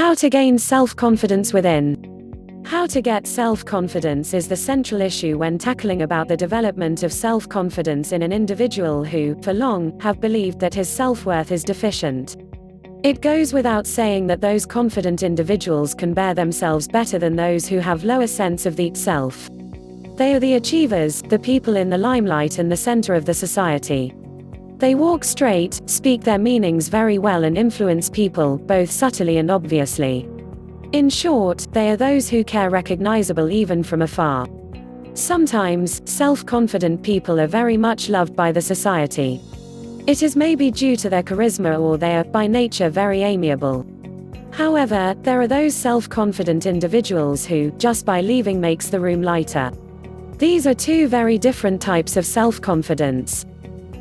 How to gain self-confidence within. How to get self-confidence is the central issue when tackling about the development of self-confidence in an individual who, for long, have believed that his self-worth is deficient. It goes without saying that those confident individuals can bear themselves better than those who have lower sense of the self. They are the achievers, the people in the limelight and the center of the society. They walk straight, speak their meanings very well and influence people, both subtly and obviously. In short, they are those who care recognizable even from afar. Sometimes, self-confident people are very much loved by the society. It is maybe due to their charisma or they are, by nature, very amiable. However, there are those self-confident individuals who, just by leaving makes the room lighter. These are two very different types of self-confidence.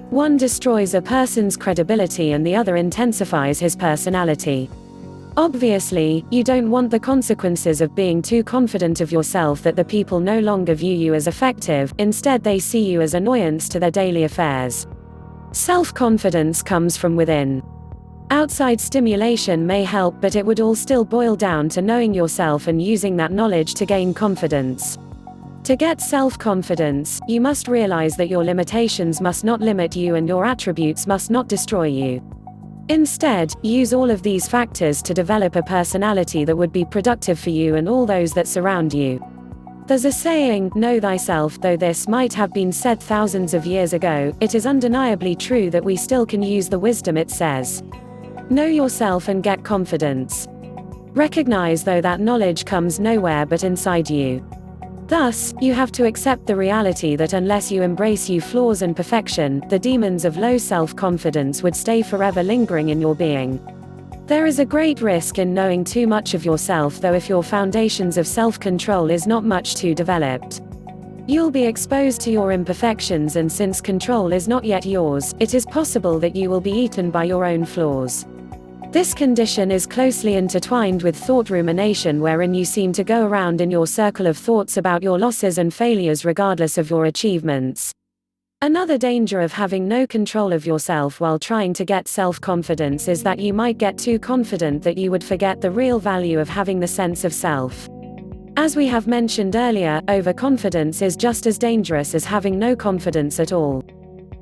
One destroys a person's credibility and the other intensifies his personality. Obviously, you don't want the consequences of being too confident of yourself that the people no longer view you as effective, instead they see you as annoyance to their daily affairs. Self-confidence comes from within. Outside stimulation may help, but it would all still boil down to knowing yourself and using that knowledge to gain confidence. To get self-confidence, you must realize that your limitations must not limit you and your attributes must not destroy you. Instead, use all of these factors to develop a personality that would be productive for you and all those that surround you. There's a saying, know thyself. Though this might have been said thousands of years ago, it is undeniably true that we still can use the wisdom it says. Know yourself and get confidence. Recognize though that knowledge comes nowhere but inside you. Thus, you have to accept the reality that unless you embrace your flaws and perfection, the demons of low self-confidence would stay forever lingering in your being. There is a great risk in knowing too much of yourself, though, if your foundations of self-control is not much too developed. You'll be exposed to your imperfections, and since control is not yet yours, it is possible that you will be eaten by your own flaws. This condition is closely intertwined with thought rumination, wherein you seem to go around in your circle of thoughts about your losses and failures regardless of your achievements. Another danger of having no control of yourself while trying to get self-confidence is that you might get too confident that you would forget the real value of having the sense of self. As we have mentioned earlier, overconfidence is just as dangerous as having no confidence at all.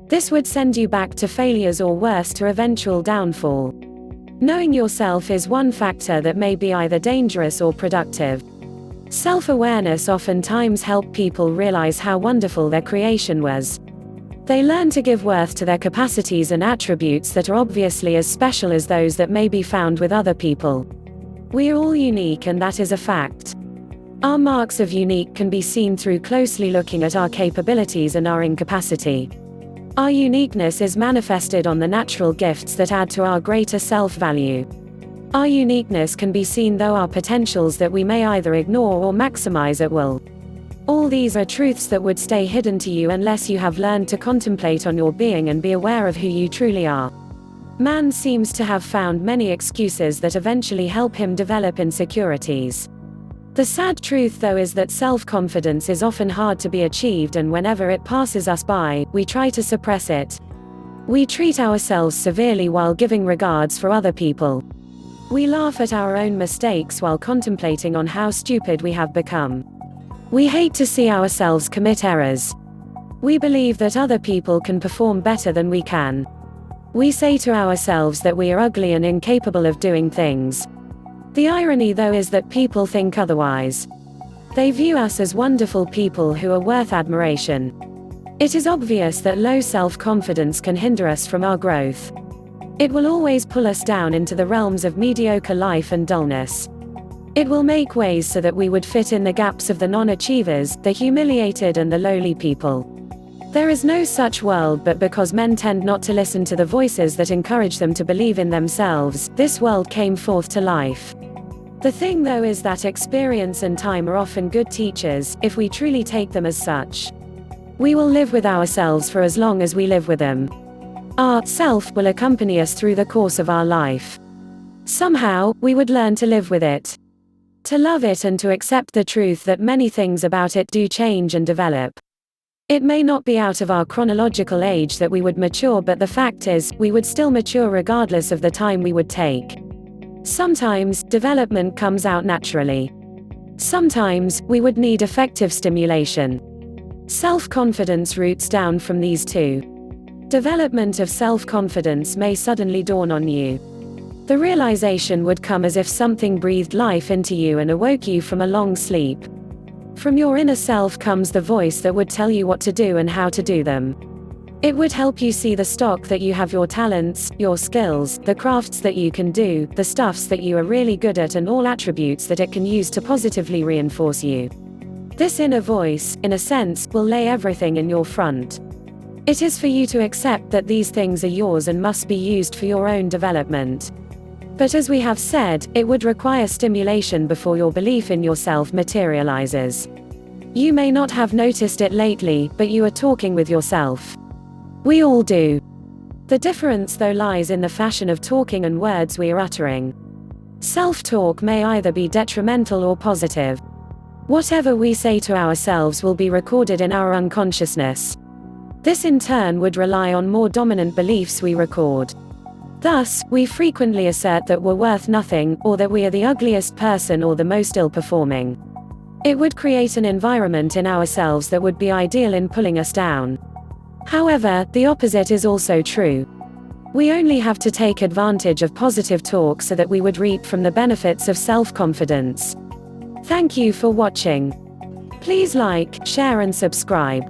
This would send you back to failures or worse, to eventual downfall. Knowing yourself is one factor that may be either dangerous or productive. Self-awareness oftentimes helps people realize how wonderful their creation was. They learn to give worth to their capacities and attributes that are obviously as special as those that may be found with other people. We are all unique, and that is a fact. Our marks of unique can be seen through closely looking at our capabilities and our incapacity. Our uniqueness is manifested on the natural gifts that add to our greater self-value. Our uniqueness can be seen through our potentials that we may either ignore or maximize at will. All these are truths that would stay hidden to you unless you have learned to contemplate on your being and be aware of who you truly are. Man seems to have found many excuses that eventually help him develop insecurities. The sad truth, though, is that self-confidence is often hard to be achieved, and whenever it passes us by, we try to suppress it. We treat ourselves severely while giving regards for other people. We laugh at our own mistakes while contemplating on how stupid we have become. We hate to see ourselves commit errors. We believe that other people can perform better than we can. We say to ourselves that we are ugly and incapable of doing things. The irony, though, is that people think otherwise. They view us as wonderful people who are worth admiration. It is obvious that low self-confidence can hinder us from our growth. It will always pull us down into the realms of mediocre life and dullness. It will make ways so that we would fit in the gaps of the non-achievers, the humiliated and the lowly people. There is no such world, but because men tend not to listen to the voices that encourage them to believe in themselves, this world came forth to life. The thing, though, is that experience and time are often good teachers, if we truly take them as such. We will live with ourselves for as long as we live with them. Our self will accompany us through the course of our life. Somehow, we would learn to live with it. To love it and to accept the truth that many things about it do change and develop. It may not be out of our chronological age that we would mature, but the fact is, we would still mature regardless of the time we would take. Sometimes, development comes out naturally. Sometimes, we would need effective stimulation. Self-confidence roots down from these two. Development of self-confidence may suddenly dawn on you. The realization would come as if something breathed life into you and awoke you from a long sleep. From your inner self comes the voice that would tell you what to do and how to do them. It would help you see the stock that you have, your talents, your skills, the crafts that you can do, the stuffs that you are really good at, and all attributes that it can use to positively reinforce you. This inner voice, in a sense, will lay everything in your front. It is for you to accept that these things are yours and must be used for your own development. But as we have said, it would require stimulation before your belief in yourself materializes. You may not have noticed it lately, but you are talking with yourself. We all do. The difference, though, lies in the fashion of talking and words we are uttering. Self-talk may either be detrimental or positive. Whatever we say to ourselves will be recorded in our unconsciousness. This in turn would rely on more dominant beliefs we record. Thus, we frequently assert that we're worth nothing, or that we are the ugliest person or the most ill-performing. It would create an environment in ourselves that would be ideal in pulling us down. However, the opposite is also true. We only have to take advantage of positive talk so that we would reap from the benefits of self-confidence. Thank you for watching. Please like, share and subscribe.